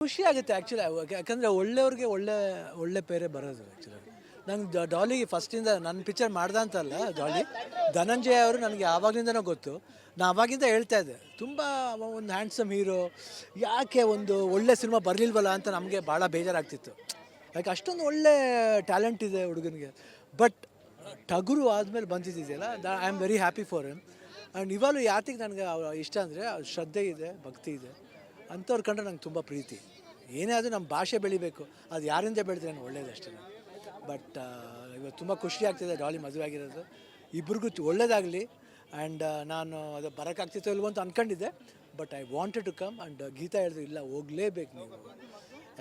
ಖುಷಿ ಆಗುತ್ತೆ ಆ್ಯಕ್ಚುಲಿ. ಯಾಕಂದರೆ ಒಳ್ಳೆಯವ್ರಿಗೆ ಒಳ್ಳೆ ಒಳ್ಳೆ ಪೇರೆ ಬರೋದು ಆ್ಯಕ್ಚುಲಿ. ನಂಗೆ ಡಾಲಿಗೆ ಫಸ್ಟಿಂದ ನನ್ನ ಪಿಕ್ಚರ್ ಮಾಡ್ದ ಅಂತಲ್ಲ, ಡಾಲಿ ಧನಂಜಯ ಅವರು ನನಗೆ ಆವಾಗಲಿಂದನೂ ಗೊತ್ತು. ನಾನು ಆವಾಗಿಂದ ಹೇಳ್ತಾ ಇದ್ದೆ, ತುಂಬ ಒಂದು ಹ್ಯಾಂಡ್ಸಮ್ ಹೀರೋ, ಯಾಕೆ ಒಂದು ಒಳ್ಳೆ ಸಿನಿಮಾ ಬರಲಿಲ್ವಲ್ಲ ಅಂತ ನಮಗೆ ಭಾಳ ಬೇಜಾರಾಗ್ತಿತ್ತು. ಯಾಕೆ ಅಷ್ಟೊಂದು ಒಳ್ಳೆ ಟ್ಯಾಲೆಂಟ್ ಇದೆ ಹುಡುಗನಿಗೆ. ಬಟ್ ಟಗರು ಆದಮೇಲೆ ಬಂದಿದ್ದಿದೆಯಲ್ಲ, I am very happy for him. And ಇವಾಗಲೂ ಯಾತಿಗೆ ನನಗೆ ಇಷ್ಟ ಅಂದರೆ ಶ್ರದ್ಧೆ ಇದೆ, ಭಕ್ತಿ ಇದೆ, ಅಂಥವ್ರು ಕಂಡ್ರೆ ನಂಗೆ ತುಂಬ ಪ್ರೀತಿ. ಏನೇ ಆದರೂ ನಮ್ಮ ಭಾಷೆ ಬೆಳಿಬೇಕು, ಅದು ಯಾರಿಂದ ಬೆಳೆದ್ರೆ ಒಳ್ಳೇದು ಅಷ್ಟೇ. ಬಟ್ ಇವತ್ತು ತುಂಬ ಖುಷಿ ಆಗ್ತಿದೆ ಡಾಲಿ ಮದುವೆ ಆಗಿರೋದು. ಇಬ್ರಿಗೂ ಒಳ್ಳೇದಾಗಲಿ. ಆ್ಯಂಡ್ ನಾನು ಅದು ಬರೋಕ್ಕಾಗ್ತಿತ್ತೋ ಇಲ್ವೋ ಅಂತ ಅಂದ್ಕೊಂಡಿದ್ದೆ, but I wanted to come. And Geeta ಹೇಳಿದ್ರು, ಇಲ್ಲ ಹೋಗಲೇಬೇಕು ನೀವು,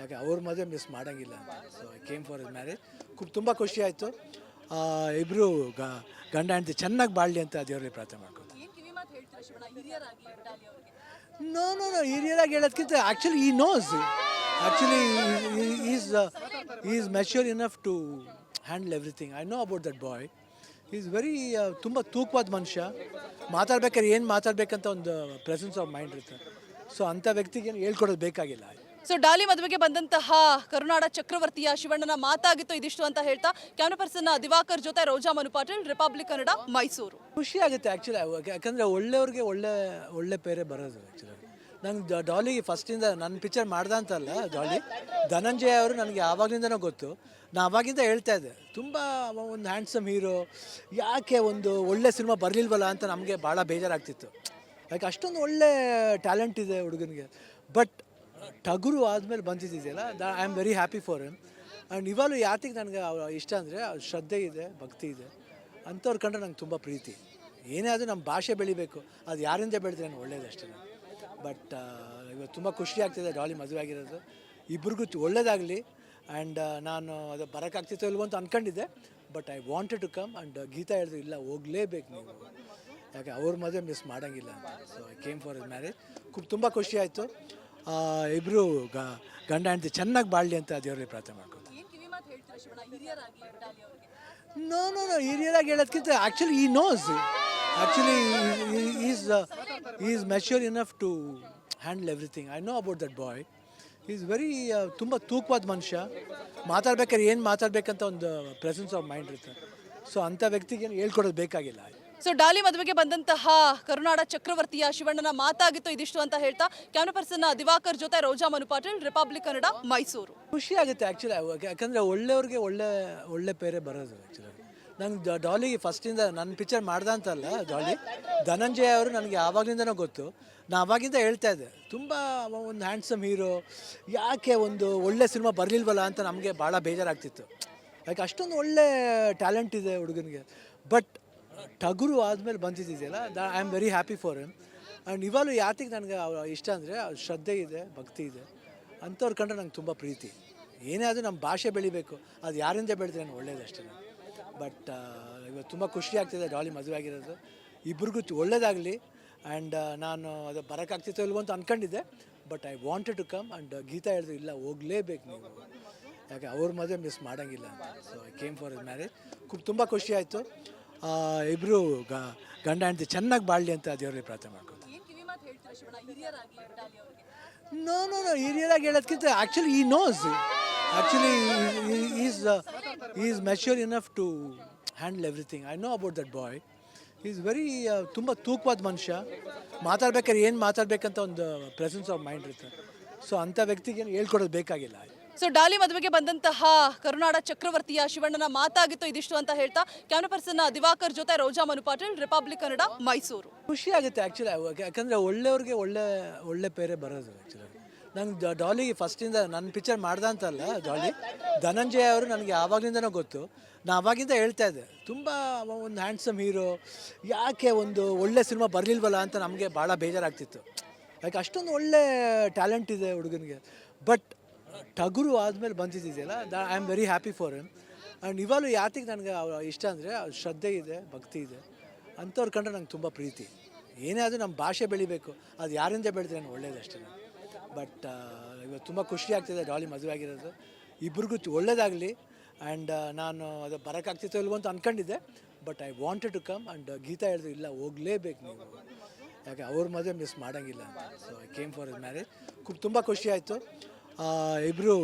ಯಾಕೆ ಅವ್ರ ಮದುವೆ ಮಿಸ್ ಮಾಡೋಂಗಿಲ್ಲ ಅಂತ. So I came for is marriage. ತುಂಬ ಖುಷಿ ಆಯಿತು. ಇಬ್ಬರು ಗಂಡ ಹೆಂಡತಿ ಚೆನ್ನಾಗಿ ಬಾಳಲಿ ಅಂತ ದೇವರಲ್ಲಿ ಪ್ರಾರ್ಥನೆ ಮಾಡ್ಕೊತೀನಿ. ನೋ ನೋ ನೋ ಹಿರಿಯರಾಗಿ ಹೇಳೋದಕ್ಕಿಂತ actually he knows, actually is mature enough to handle everything. I know about that boy. Is very ತುಂಬ ತೂಕವಾದ ಮನುಷ್ಯ. ಮಾತಾಡ್ಬೇಕಾದ್ರೆ ಏನು ಮಾತಾಡಬೇಕಂತ ಒಂದು ಪ್ರೆಸೆನ್ಸ್ ಆಫ್ ಮೈಂಡ್ ಇರುತ್ತೆ. ಸೊ ಅಂಥ ವ್ಯಕ್ತಿಗೆ ಏನು ಹೇಳ್ಕೊಡೋದು ಬೇಕಾಗಿಲ್ಲ. ಸೊ ಡಾಲಿ ಮದುವೆಗೆ ಬಂದಂತಹ ಕರುನಾಡ ಚಕ್ರವರ್ತಿಯ ಶಿವಣ್ಣನ ಮಾತಾಗಿತ್ತು ಇದಿಷ್ಟು ಅಂತ ಹೇಳ್ತಾ ಕ್ಯಾಮ್ರಾ ಪರ್ಸನ್ ದಿವಾಕರ್ ಜೊತೆ ರೋಜಾ ಮನು ಪಾಟೀಲ್, ರಿಪಬ್ಲಿಕ್ ಕನ್ನಡ, ಮೈಸೂರು. ಖುಷಿ ಆಗುತ್ತೆ ಆ್ಯಕ್ಚುಲಿ. ಯಾಕಂದರೆ ಒಳ್ಳೆಯವ್ರಿಗೆ ಒಳ್ಳೆ ಒಳ್ಳೆ ಪೇರೆ ಬರೋದು ಆ್ಯಕ್ಚುಲಿ. ನಂಗೆ ಡಾಲಿಗೆ ಫಸ್ಟಿಂದ ನನ್ನ ಪಿಕ್ಚರ್ ಮಾಡ್ದ ಅಂತಲ್ಲ, ಡಾಲಿ ಧನಂಜಯ ಅವರು ನನಗೆ ಆವಾಗಲಿಂದನೂ ಗೊತ್ತು. ನಾನು ಆವಾಗಿಂದ ಹೇಳ್ತಾ ಇದ್ದೆ, ತುಂಬ ಒಂದು ಹ್ಯಾಂಡ್ಸಮ್ ಹೀರೋ, ಯಾಕೆ ಒಂದು ಒಳ್ಳೆ ಸಿನಿಮಾ ಬರಲಿಲ್ವಲ್ಲ ಅಂತ ನಮಗೆ ಭಾಳ ಬೇಜಾರಾಗ್ತಿತ್ತು. ಯಾಕೆ ಅಷ್ಟೊಂದು ಒಳ್ಳೆ ಟ್ಯಾಲೆಂಟ್ ಇದೆ ಹುಡುಗನಿಗೆ. ಬಟ್ ಟಗರು ಆದಮೇಲೆ ಬಂದಿದ್ದಿದೆಯಲ್ಲ, I am very happy for him. And ಇವಾಗಲೂ ಯಾತಿಗೆ ನನಗೆ ಇಷ್ಟ ಅಂದರೆ ಶ್ರದ್ಧೆ ಇದೆ, ಭಕ್ತಿ ಇದೆ, ಅಂಥವ್ರು ಕಂಡ್ರೆ ನಂಗೆ ತುಂಬ ಪ್ರೀತಿ. ಏನೇ ಆದರೂ ನಮ್ಮ ಭಾಷೆ ಬೆಳಿಬೇಕು, ಅದು ಯಾರಿಂದ ಬೆಳೆದ್ರೆ ಒಳ್ಳೇದು ಅಷ್ಟೇ. ಬಟ್ ಇವತ್ತು ತುಂಬ ಖುಷಿ ಆಗ್ತಿದೆ ಡಾಲಿ ಮದುವೆ ಆಗಿರೋದು. ಇಬ್ರಿಗೂ ಒಳ್ಳೇದಾಗಲಿ. ಆ್ಯಂಡ್ ನಾನು ಅದು ಬರೋಕ್ಕಾಗ್ತಿತ್ತೋ ಇಲ್ವೋ ಅಂತ ಅಂದ್ಕೊಂಡಿದ್ದೆ, but I wanted to come. And Geeta ಹೇಳಿದ್ರು, ಇಲ್ಲ ಹೋಗಲೇಬೇಕು ನೀವು, ಯಾಕೆ ಅವ್ರ ಮದುವೆ ಮಿಸ್ ಮಾಡೋಂಗಿಲ್ಲ ಅಂತ. So I came for is marriage. ತುಂಬ ಖುಷಿ ಆಯಿತು. ಇಬ್ಬರು ಗಂಡ ಹೆಂಡತಿ ಚೆನ್ನಾಗಿ ಬಾಳಲಿ ಅಂತ ದೇವರಲ್ಲಿ ಪ್ರಾರ್ಥನೆ ಮಾಡ್ಕೊತೀನಿ. ನೋ ನೋ ನೋ ಹಿರಿಯರಾಗಿ ಹೇಳೋದಕ್ಕಿಂತ actually he knows, actually is mature enough to handle everything. I know about that boy. Is very ತುಂಬ ತೂಕವಾದ ಮನುಷ್ಯ. ಮಾತಾಡ್ಬೇಕಾದ್ರೆ ಏನು ಮಾತಾಡಬೇಕಂತ ಒಂದು ಪ್ರೆಸೆನ್ಸ್ ಆಫ್ ಮೈಂಡ್ ಇರುತ್ತೆ. ಸೊ ಅಂಥ ವ್ಯಕ್ತಿಗೆ ಏನು ಹೇಳ್ಕೊಡೋದು ಬೇಕಾಗಿಲ್ಲ. ಸೊ ಡಾಲಿ ಮದುವೆಗೆ ಬಂದಂತಹ ಕರುನಾಡ ಚಕ್ರವರ್ತಿಯ ಶಿವಣ್ಣನ ಮಾತಾಗಿತ್ತು ಇದಿಷ್ಟು ಅಂತ ಹೇಳ್ತಾ ಕ್ಯಾಮ್ರಾ ಪರ್ಸನ್ ದಿವಾಕರ್ ಜೊತೆ ರೋಜಾ ಮನು ಪಾಟೀಲ್, ರಿಪಬ್ಲಿಕ್ ಕನ್ನಡ, ಮೈಸೂರು. ಖುಷಿ ಆಗುತ್ತೆ ಆ್ಯಕ್ಚುಲಿ. ಯಾಕಂದರೆ ಒಳ್ಳೆಯವ್ರಿಗೆ ಒಳ್ಳೆ ಒಳ್ಳೆ ಪೇರೆ ಬರೋದು ಆ್ಯಕ್ಚುಲಿ. ನಂಗೆ ಡಾಲಿಗೆ ಫಸ್ಟಿಂದ ನನ್ನ ಪಿಕ್ಚರ್ ಮಾಡ್ದ ಅಂತಲ್ಲ, ಡಾಲಿ ಧನಂಜಯ ಅವರು ನನಗೆ ಆವಾಗಲಿಂದನೂ ಗೊತ್ತು. ನಾನು ಆವಾಗಿಂದ ಹೇಳ್ತಾ ಇದ್ದೆ, ತುಂಬ ಒಂದು ಹ್ಯಾಂಡ್ಸಮ್ ಹೀರೋ, ಯಾಕೆ ಒಂದು ಒಳ್ಳೆ ಸಿನಿಮಾ ಬರಲಿಲ್ವಲ್ಲ ಅಂತ ನಮಗೆ ಭಾಳ ಬೇಜಾರಾಗ್ತಿತ್ತು. ಯಾಕೆ ಅಷ್ಟೊಂದು ಒಳ್ಳೆ ಟ್ಯಾಲೆಂಟ್ ಇದೆ ಹುಡುಗನಿಗೆ. ಬಟ್ ಟಗರು ಆದಮೇಲೆ ಬಂದಿದ್ದಿದೆಯಲ್ಲ, I am very happy for him. And ಇವಾಗಲೂ ಯಾತಿಗೆ ನನಗೆ ಇಷ್ಟ ಅಂದರೆ ಶ್ರದ್ಧೆ ಇದೆ, ಭಕ್ತಿ ಇದೆ, ಅಂಥವ್ರು ಕಂಡ್ರೆ ನಂಗೆ ತುಂಬ ಪ್ರೀತಿ. ಏನೇ ಆದರೂ ನಮ್ಮ ಭಾಷೆ ಬೆಳಿಬೇಕು, ಅದು ಯಾರಿಂದ ಬೆಳೆದ್ರೆ ಒಳ್ಳೇದು ಅಷ್ಟೇ. ಬಟ್ ಇವತ್ತು ತುಂಬ ಖುಷಿ ಆಗ್ತಿದೆ ಡಾಲಿ ಮದುವೆ ಆಗಿರೋದು. ಇಬ್ರಿಗೂ ಒಳ್ಳೇದಾಗಲಿ. ಆ್ಯಂಡ್ ನಾನು ಅದು ಬರೋಕ್ಕಾಗ್ತಿತ್ತೋ ಇಲ್ವೋ ಅಂತ ಅಂದ್ಕೊಂಡಿದ್ದೆ, but I wanted to come. And Geeta ಹೇಳಿದ್ರು, ಇಲ್ಲ ಹೋಗಲೇಬೇಕು ನೀವು, ಯಾಕೆ ಅವ್ರ ಮದುವೆ ಮಿಸ್ ಮಾಡೋಂಗಿಲ್ಲ ಅಂತ. So I came for is marriage. ತುಂಬ ಖುಷಿ ಆಯಿತು. ಇಬ್ಬರು ಗಂಡ ಹೆಂಡತಿ ಚೆನ್ನಾಗಿ ಬಾಳಲಿ ಅಂತ ದೇವರಲ್ಲಿ ಪ್ರಾರ್ಥನೆ ಮಾಡ್ಕೊತೀನಿ. ನೋ ನೋ ನೋ ಹಿರಿಯರಾಗಿ ಹೇಳೋದಕ್ಕಿಂತ actually he knows, actually is mature enough to handle everything. I know about that boy. Is very ತುಂಬ ತೂಕವಾದ ಮನುಷ್ಯ. ಮಾತಾಡ್ಬೇಕಾದ್ರೆ ಏನು ಮಾತಾಡಬೇಕಂತ ಒಂದು ಪ್ರೆಸೆನ್ಸ್ ಆಫ್ ಮೈಂಡ್ ಇರುತ್ತೆ. ಸೊ ಅಂಥ ವ್ಯಕ್ತಿಗೆ ಏನು ಹೇಳ್ಕೊಡೋದು ಬೇಕಾಗಿಲ್ಲ. ಸೊ ಡಾಲಿ ಮದುವೆಗೆ ಬಂದಂತಹ ಕರುನಾಡ ಚಕ್ರವರ್ತಿಯ ಶಿವಣ್ಣನ ಮಾತಾಗಿತ್ತು ಇದಿಷ್ಟು ಅಂತ ಹೇಳ್ತಾ ಕ್ಯಾಮ್ರಾ ಪರ್ಸನ್ ದಿವಾಕರ್ ಜೊತೆ ರೋಜಾ ಮನು ಪಾಟೀಲ್, ರಿಪಬ್ಲಿಕ್ ಕನ್ನಡ, ಮೈಸೂರು. ಖುಷಿ ಆಗುತ್ತೆ ಆ್ಯಕ್ಚುಲಿ. ಯಾಕಂದರೆ ಒಳ್ಳೆಯವ್ರಿಗೆ ಒಳ್ಳೆ ಒಳ್ಳೆ ಪೇರೆ ಬರೋದು ಆ್ಯಕ್ಚುಲಿ. ನಂಗೆ ಡಾಲಿಗೆ ಫಸ್ಟಿಂದ ನನ್ನ ಪಿಕ್ಚರ್ ಮಾಡ್ದ ಅಂತಲ್ಲ, ಡಾಲಿ ಧನಂಜಯ ಅವರು ನನಗೆ ಆವಾಗಲಿಂದನೂ ಗೊತ್ತು. ನಾನು ಆವಾಗಿಂದ ಹೇಳ್ತಾ ಇದ್ದೆ, ತುಂಬ ಒಂದು ಹ್ಯಾಂಡ್ಸಮ್ ಹೀರೋ, ಯಾಕೆ ಒಂದು ಒಳ್ಳೆ ಸಿನಿಮಾ ಬರಲಿಲ್ವಲ್ಲ ಅಂತ ನಮಗೆ ಭಾಳ ಬೇಜಾರಾಗ್ತಿತ್ತು. ಯಾಕೆ ಅಷ್ಟೊಂದು ಒಳ್ಳೆ ಟ್ಯಾಲೆಂಟ್ ಇದೆ ಹುಡುಗನಿಗೆ. ಬಟ್ ಟಗರು ಆದಮೇಲೆ ಬಂದಿದ್ದಿದೆಯಲ್ಲ, I am very happy for him. And ಇವಾಗಲೂ ಯಾತಿಗೆ ನನಗೆ ಇಷ್ಟ ಅಂದರೆ ಶ್ರದ್ಧೆ ಇದೆ, ಭಕ್ತಿ ಇದೆ, ಅಂಥವ್ರು ಕಂಡ್ರೆ ನಂಗೆ ತುಂಬ ಪ್ರೀತಿ. ಏನೇ ಆದರೂ ನಮ್ಮ ಭಾಷೆ ಬೆಳಿಬೇಕು, ಅದು ಯಾರಿಂದ ಬೆಳೆದ್ರೆ ಒಳ್ಳೇದು ಅಷ್ಟೇ. ಬಟ್ ಇವತ್ತು ತುಂಬ ಖುಷಿ ಆಗ್ತಿದೆ ಡಾಲಿ ಮದುವೆ ಆಗಿರೋದು. ಇಬ್ರಿಗೂ ಒಳ್ಳೇದಾಗಲಿ. ಆ್ಯಂಡ್ ನಾನು ಅದು ಬರೋಕ್ಕಾಗ್ತಿತ್ತೋ ಇಲ್ವೋ ಅಂತ ಅಂದ್ಕೊಂಡಿದ್ದೆ, but I wanted to come. And Geeta ಹೇಳಿದ್ರು, ಇಲ್ಲ ಹೋಗಲೇಬೇಕು ನೀವು, ಯಾಕೆ ಅವ್ರ ಮದುವೆ ಮಿಸ್ ಮಾಡೋಂಗಿಲ್ಲ ಅಂತ. So I came for is marriage. ತುಂಬ ಖುಷಿ ಆಯಿತು. ಇಬ್ಬರು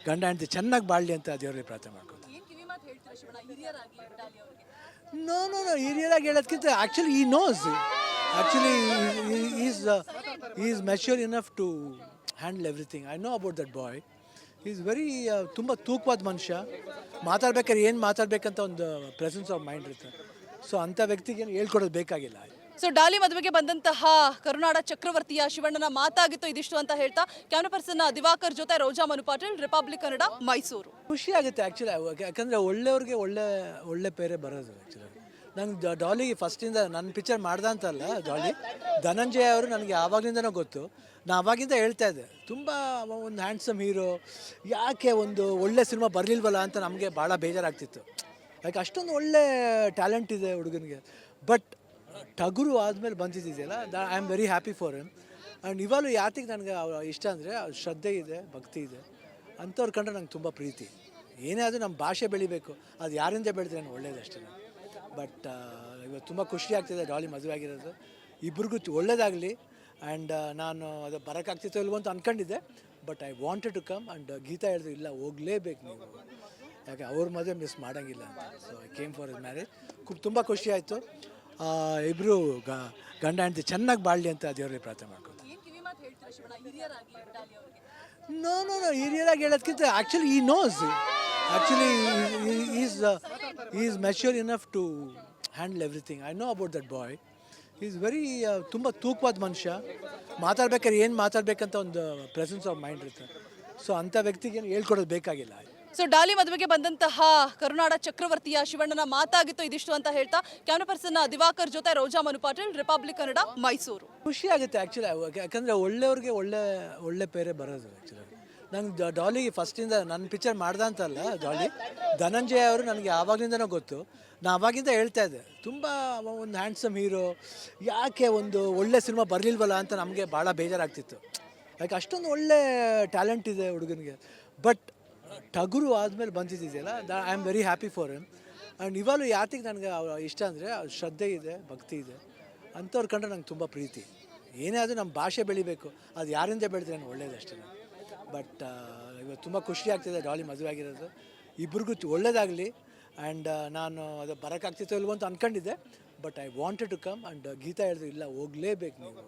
ಗಂಡ ಹೆಂಡತಿ ಚೆನ್ನಾಗಿ ಬಾಳಲಿ ಅಂತ ದೇವರಿಗೆ ಪ್ರಾರ್ಥನೆ ಮಾಡ್ಕೊತೀನಿ. ಏನ್ ಕಿವಿ ಮಾತು ಹೇಳ್ತೀರಾ ಶಿವಣ್ಣ ಹಿರಿಯರಾಗಿ ಡಾಲಿ ಅವರಿಗೆ? ನೋ ಹಿರಿಯರಾಗಿ ಹೇಳೋದಕ್ಕಿಂತ actually he knows actually is mature enough to handle everything. I know about that boy. Is very ತುಂಬ ತೂಕವಾದ ಮನುಷ್ಯ. ಮಾತಾಡ್ಬೇಕಾದ್ರೆ ಏನು ಮಾತಾಡ್ಬೇಕಂತ ಒಂದು ಪ್ರೆಸೆನ್ಸ್ ಆಫ್ ಮೈಂಡ್ ಇರುತ್ತೆ. ಸೊ ಅಂಥ ವ್ಯಕ್ತಿಗೆ ಏನು ಹೇಳ್ಕೊಡೋದು ಬೇಕಾಗಿಲ್ಲ. ಸೊ ಡಾಲಿ ಮದುವೆಗೆ ಬಂದಂತಹ ಕರುನಾಡ ಚಕ್ರವರ್ತಿಯ ಶಿವಣ್ಣನ ಮಾತಾಗಿತ್ತು ಇದಿಷ್ಟು ಅಂತ ಹೇಳ್ತಾ ಕ್ಯಾಮ್ರಾ ಪರ್ಸನ್ ದಿವಾಕರ್ ಜೊತೆ ರೋಜಾ ಮನು ಪಾಟೀಲ್, ರಿಪಬ್ಲಿಕ್ ಕನ್ನಡ, ಮೈಸೂರು. ಖುಷಿ ಆಗುತ್ತೆ ಆ್ಯಕ್ಚುಲಿ, ಯಾಕಂದರೆ ಒಳ್ಳೆಯವ್ರಿಗೆ ಒಳ್ಳೆ ಪೇರೆ ಬರೋದು. ಆ್ಯಕ್ಚುಲಿ ನಂಗೆ ಡಾಲಿಗೆ ಫಸ್ಟಿಂದ ನನ್ನ ಪಿಕ್ಚರ್ ಮಾಡ್ದ ಅಂತಲ್ಲ, ಡಾಲಿ ಧನಂಜಯ ಅವರು ನನಗೆ ಆವಾಗಲಿಂದನೂ ಗೊತ್ತು. ನಾನು ಆವಾಗಿಂದ ಹೇಳ್ತಾ ಇದ್ದೆ, ತುಂಬ ಒಂದು ಹ್ಯಾಂಡ್ಸಮ್ ಹೀರೋ, ಯಾಕೆ ಒಂದು ಒಳ್ಳೆ ಸಿನಿಮಾ ಬರಲಿಲ್ವಲ್ಲ ಅಂತ ನಮಗೆ ಭಾಳ ಬೇಜಾರಾಗ್ತಿತ್ತು. ಯಾಕೆ ಅಷ್ಟೊಂದು ಒಳ್ಳೆ ಟ್ಯಾಲೆಂಟ್ ಇದೆ ಹುಡುಗನಿಗೆ. ಬಟ್ ಟಗರು ಆದಮೇಲೆ ಬಂದಿದ್ದಿದೆಯಲ್ಲ, I am very happy for him. And ಇವಾಗಲೂ ಯಾತಿಗೆ ನನಗೆ ಇಷ್ಟ ಅಂದರೆ ಶ್ರದ್ಧೆ ಇದೆ, ಭಕ್ತಿ ಇದೆ, ಅಂಥವ್ರು ಕಂಡ್ರೆ ನಂಗೆ ತುಂಬ ಪ್ರೀತಿ. ಏನೇ ಆದರೂ ನಮ್ಮ ಭಾಷೆ ಬೆಳಿಬೇಕು, ಅದು ಯಾರಿಂದ ಬೆಳೆದ್ರೆ ನಾನು ಒಳ್ಳೇದಷ್ಟೇ. ಬಟ್ ಇವತ್ತು ತುಂಬ ಖುಷಿ ಆಗ್ತಿದೆ ಡಾಲಿ ಮದುವೆ ಆಗಿರೋದು. ಇಬ್ರಿಗೂ ಒಳ್ಳೇದಾಗಲಿ. ಆ್ಯಂಡ್ ನಾನು ಅದು ಬರೋಕ್ಕಾಗ್ತಿತ್ತೋ ಇಲ್ವೋ ಅಂತ ಅಂದ್ಕೊಂಡಿದ್ದೆ. But I wanted to come. And Geeta ಹೇಳಿದ್ರು, ಇಲ್ಲ ಹೋಗಲೇಬೇಕು ನೀವು, ಯಾಕೆ ಅವ್ರ ಮದುವೆ ಮಿಸ್ ಮಾಡೋಂಗಿಲ್ಲ ಅಂತ. So I came for is marriage. ತುಂಬ ಖುಷಿ ಆಯಿತು. ಇಬ್ಬರು ಗಂಡ ಹೆಂಡತಿ ಚೆನ್ನಾಗಿ ಬಾಳಲಿ ಅಂತ ದೇವರಿಗೆ ಪ್ರಾರ್ಥನೆ ಮಾಡ್ಕೊತೀನಿ. ಏನ್ ಕಿವಿ ಮಾತು ಹೇಳ್ತೀರಾ ಶಿವಣ್ಣ ಹಿರಿಯರಾಗಿ ಡಾಲಿ ಅವರಿಗೆ? ನೋ ಹಿರಿಯರಾಗಿ ಹೇಳೋದಕ್ಕಿಂತ actually he knows actually is mature enough to handle everything. I know about that boy. Is very ತುಂಬ ತೂಕವಾದ ಮನುಷ್ಯ. ಮಾತಾಡ್ಬೇಕಾದ್ರೆ ಏನು ಮಾತಾಡ್ಬೇಕಂತ ಒಂದು ಪ್ರೆಸೆನ್ಸ್ ಆಫ್ ಮೈಂಡ್ ಇರುತ್ತೆ. ಸೊ ಅಂಥ ವ್ಯಕ್ತಿಗೆ ಏನು ಹೇಳ್ಕೊಡೋದು ಬೇಕಾಗಿಲ್ಲ. ಸೊ ಡಾಲಿ ಮದುವೆಗೆ ಬಂದಂತಹ ಕರುನಾಡ ಚಕ್ರವರ್ತಿಯ ಶಿವಣ್ಣನ ಮಾತಾಗಿತ್ತು ಇದಿಷ್ಟು ಅಂತ ಹೇಳ್ತಾ ಕ್ಯಾಮ್ರಾ ಪರ್ಸನ್ ದಿವಾಕರ್ ಜೊತೆ ರೋಜಾ ಮನು ಪಾಟೀಲ್, ರಿಪಬ್ಲಿಕ್ ಕನ್ನಡ, ಮೈಸೂರು. ಖುಷಿ ಆಗುತ್ತೆ ಆ್ಯಕ್ಚುಲಿ, ಯಾಕಂದರೆ ಒಳ್ಳೆಯವ್ರಿಗೆ ಒಳ್ಳೆ ಪೇರೆ ಬರೋದು. ಆ್ಯಕ್ಚುಲಿ ನಂಗೆ ಡಾಲಿಗೆ ಫಸ್ಟಿಂದ ನನ್ನ ಪಿಕ್ಚರ್ ಮಾಡ್ದ ಅಂತಲ್ಲ, ಡಾಲಿ ಧನಂಜಯ ಅವರು ನನಗೆ ಆವಾಗಲಿಂದನೂ ಗೊತ್ತು. ನಾನು ಆವಾಗಿಂದ ಹೇಳ್ತಾ ಇದ್ದೆ, ತುಂಬ ಒಂದು ಹ್ಯಾಂಡ್ಸಮ್ ಹೀರೋ, ಯಾಕೆ ಒಂದು ಒಳ್ಳೆ ಸಿನಿಮಾ ಬರಲಿಲ್ವಲ್ಲ ಅಂತ ನಮಗೆ ಭಾಳ ಬೇಜಾರಾಗ್ತಿತ್ತು. ಯಾಕೆ ಅಷ್ಟೊಂದು ಒಳ್ಳೆ ಟ್ಯಾಲೆಂಟ್ ಇದೆ ಹುಡುಗನಿಗೆ. ಬಟ್ ಟಗರು ಆದಮೇಲೆ ಬಂದಿದ್ದಿದೆಯಲ್ಲ, I am very happy for him. And ಇವಾಗಲೂ ಯಾತಿಗೆ ನನಗೆ ಇಷ್ಟ ಅಂದರೆ ಶ್ರದ್ಧೆ ಇದೆ, ಭಕ್ತಿ ಇದೆ, ಅಂಥವ್ರು ಕಂಡ್ರೆ ನಂಗೆ ತುಂಬ ಪ್ರೀತಿ. ಏನೇ ಆದರೂ ನಮ್ಮ ಭಾಷೆ ಬೆಳಿಬೇಕು, ಅದು ಯಾರಿಂದ ಬೆಳೆದ್ರೆ ನಾನು ಒಳ್ಳೇದಷ್ಟೇ. ಬಟ್ ಇವತ್ತು ತುಂಬ ಖುಷಿ ಆಗ್ತಿದೆ ಡಾಲಿ ಮದುವೆ ಆಗಿರೋದು. ಇಬ್ರಿಗೂ ಒಳ್ಳೇದಾಗಲಿ. ಆ್ಯಂಡ್ ನಾನು ಅದು ಬರೋಕ್ಕಾಗ್ತಿತ್ತೋ ಇಲ್ವೋ ಅಂತ ಅಂದ್ಕೊಂಡಿದ್ದೆ. But I wanted to come. And Geeta ಹೇಳಿದ್ರು, ಇಲ್ಲ ಹೋಗಲೇಬೇಕು ನೀವು,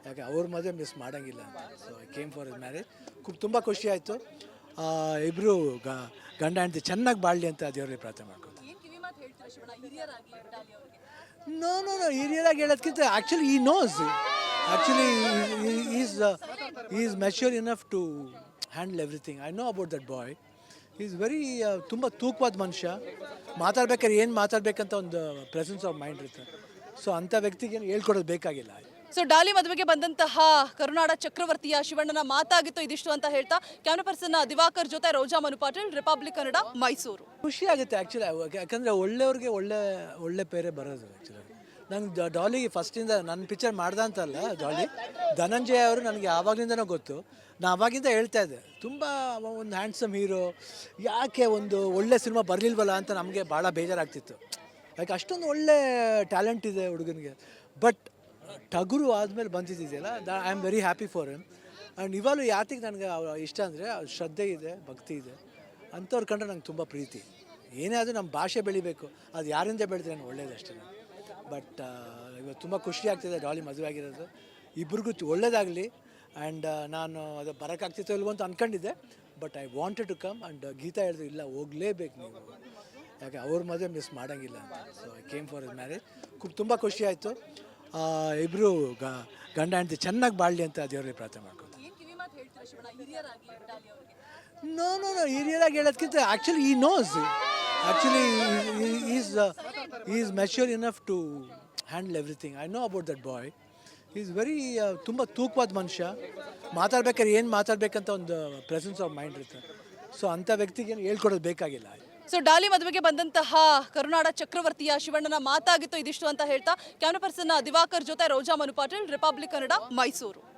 ಯಾಕೆ ಅವ್ರ ಮದುವೆ ಮಿಸ್ ಮಾಡೋಂಗಿಲ್ಲ ಅಂತ. So I came for is marriage. ತುಂಬ ಖುಷಿ ಆಯಿತು. ಇಬ್ಬರು ಗಂಡ ಹೆಂಡತಿ ಚೆನ್ನಾಗಿ ಬಾಳಲಿ ಅಂತ ದೇವರಿಗೆ ಪ್ರಾರ್ಥನೆ ಮಾಡ್ಕೊತೀನಿ. ಏನ್ ಕಿವಿ ಮಾತು ಹೇಳ್ತೀರಾ ಶಿವಣ್ಣ ಹಿರಿಯರಾಗಿ ಡಾಲಿ ಅವರಿಗೆ? ನೋ ಹಿರಿಯರಾಗಿ ಹೇಳೋದಕ್ಕಿಂತ actually he knows actually is mature enough to handle everything. I know about that boy. Is very ತುಂಬ ತೂಕವಾದ ಮನುಷ್ಯ. ಮಾತಾಡ್ಬೇಕಾದ್ರೆ ಏನು ಮಾತಾಡ್ಬೇಕಂತ ಒಂದು ಪ್ರೆಸೆನ್ಸ್ ಆಫ್ ಮೈಂಡ್ ಇರುತ್ತೆ. ಸೊ ಅಂಥ ವ್ಯಕ್ತಿಗೆ ಏನು ಹೇಳ್ಕೊಡೋದು ಬೇಕಾಗಿಲ್ಲ. ಸೊ ಡಾಲಿ ಮದುವೆಗೆ ಬಂದಂತಹ ಕರುನಾಡ ಚಕ್ರವರ್ತಿಯ ಶಿವಣ್ಣನ ಮಾತಾಗಿತ್ತು ಇದಿಷ್ಟು ಅಂತ ಹೇಳ್ತಾ ಕ್ಯಾಮ್ರಾ ಪರ್ಸನ್ ದಿವಾಕರ್ ಜೊತೆ ರೋಜಾ ಮನು ಪಾಟೀಲ್, ರಿಪಬ್ಲಿಕ್ ಕನ್ನಡ, ಮೈಸೂರು. ಖುಷಿ ಆಗುತ್ತೆ ಆ್ಯಕ್ಚುಲಿ, ಯಾಕಂದರೆ ಒಳ್ಳೆಯವ್ರಿಗೆ ಒಳ್ಳೆ ಪೇರೆ ಬರೋದು. ಆ್ಯಕ್ಚುಲಿ ನಂಗೆ ಡಾಲಿಗೆ ಫಸ್ಟಿಂದ ನನ್ನ ಪಿಕ್ಚರ್ ಮಾಡ್ದ ಅಂತಲ್ಲ, ಡಾಲಿ ಧನಂಜಯ ಅವರು ನನಗೆ ಆವಾಗಲಿಂದನೂ ಗೊತ್ತು. ನಾನು ಆವಾಗಿಂದ ಹೇಳ್ತಾ ಇದ್ದೆ, ತುಂಬ ಒಂದು ಹ್ಯಾಂಡ್ಸಮ್ ಹೀರೋ, ಯಾಕೆ ಒಂದು ಒಳ್ಳೆ ಸಿನಿಮಾ ಬರಲಿಲ್ವಲ್ಲ ಅಂತ ನಮಗೆ ಭಾಳ ಬೇಜಾರಾಗ್ತಿತ್ತು. ಯಾಕೆ ಅಷ್ಟೊಂದು ಒಳ್ಳೆ ಟ್ಯಾಲೆಂಟ್ ಇದೆ ಹುಡುಗನಿಗೆ. ಬಟ್ ಟಗರು ಆದಮೇಲೆ ಬಂದಿದ್ದಿದೆಯಲ್ಲ, I am very happy for him. And ಇವಾಗಲೂ ಯಾತಿಗೆ ನನಗೆ ಇಷ್ಟ ಅಂದರೆ ಶ್ರದ್ಧೆ ಇದೆ, ಭಕ್ತಿ ಇದೆ, ಅಂಥವ್ರು ಕಂಡ್ರೆ ನಂಗೆ ತುಂಬ ಪ್ರೀತಿ. ಏನೇ ಆದರೂ ನಮ್ಮ ಭಾಷೆ ಬೆಳಿಬೇಕು, ಅದು ಯಾರಿಂದ ಬೆಳೆದ್ರೆ ನಾನು ಒಳ್ಳೇದಷ್ಟೇ. ಬಟ್ ಇವತ್ತು ತುಂಬ ಖುಷಿ ಆಗ್ತಿದೆ ಡಾಲಿ ಮದುವೆ ಆಗಿರೋದು. ಇಬ್ರಿಗೂ ಒಳ್ಳೇದಾಗಲಿ. ಆ್ಯಂಡ್ ನಾನು ಅದು ಬರೋಕ್ಕಾಗ್ತಿತ್ತೋ ಇಲ್ವೋ ಅಂತ ಅಂದ್ಕೊಂಡಿದ್ದೆ. But I wanted to come. And Geeta ಹೇಳಿದ್ರು, ಇಲ್ಲ ಹೋಗಲೇಬೇಕು ನೀವು, ಯಾಕೆ ಅವ್ರ ಮದುವೆ ಮಿಸ್ ಮಾಡೋಂಗಿಲ್ಲ ಅಂತ. So I came for is marriage. ತುಂಬ ಖುಷಿ ಆಯಿತು. ಇಬ್ಬರು ಗಂಡ ಹೆಂಡತಿ ಚೆನ್ನಾಗಿ ಬಾಳಲಿ ಅಂತ ದೇವರಿಗೆ ಪ್ರಾರ್ಥನೆ ಮಾಡ್ಕೊತೀನಿ. ಏನ್ ಕಿವಿ ಮಾತು ಹೇಳ್ತೀರಾ ಶಿವಣ್ಣ ಹಿರಿಯರಾಗಿ ಡಾಲಿ ಅವರಿಗೆ? ನೋ ಹಿರಿಯರಾಗಿ ಹೇಳೋದಕ್ಕಿಂತ actually he knows actually is mature enough to handle everything. I know about that boy. Is very ತುಂಬ ತೂಕವಾದ ಮನುಷ್ಯ. ಮಾತಾಡ್ಬೇಕಾದ್ರೆ ಏನು ಮಾತಾಡ್ಬೇಕಂತ ಒಂದು ಪ್ರೆಸೆನ್ಸ್ ಆಫ್ ಮೈಂಡ್ ಇರುತ್ತೆ. ಸೊ ಅಂಥ ವ್ಯಕ್ತಿಗೆ ಏನು ಹೇಳ್ಕೊಡೋದು ಬೇಕಾಗಿಲ್ಲ. ಸೊ ಡಾಲಿ ಮದುವೆಗೆ ಬಂದಂತಹ ಕರುನಾಡ ಚಕ್ರವರ್ತಿಯ ಶಿವಣ್ಣನ ಮಾತಾಗಿತ್ತು ಇದಿಷ್ಟು ಅಂತ ಹೇಳ್ತಾ ಕ್ಯಾಮ್ರಾ ಪರ್ಸನ್ ದಿವಾಕರ್ ಜೊತೆ ರೋಜಾ ಮನು ಪಾಟೀಲ್, ರಿಪಬ್ಲಿಕ್ ಕನ್ನಡ, ಮೈಸೂರು.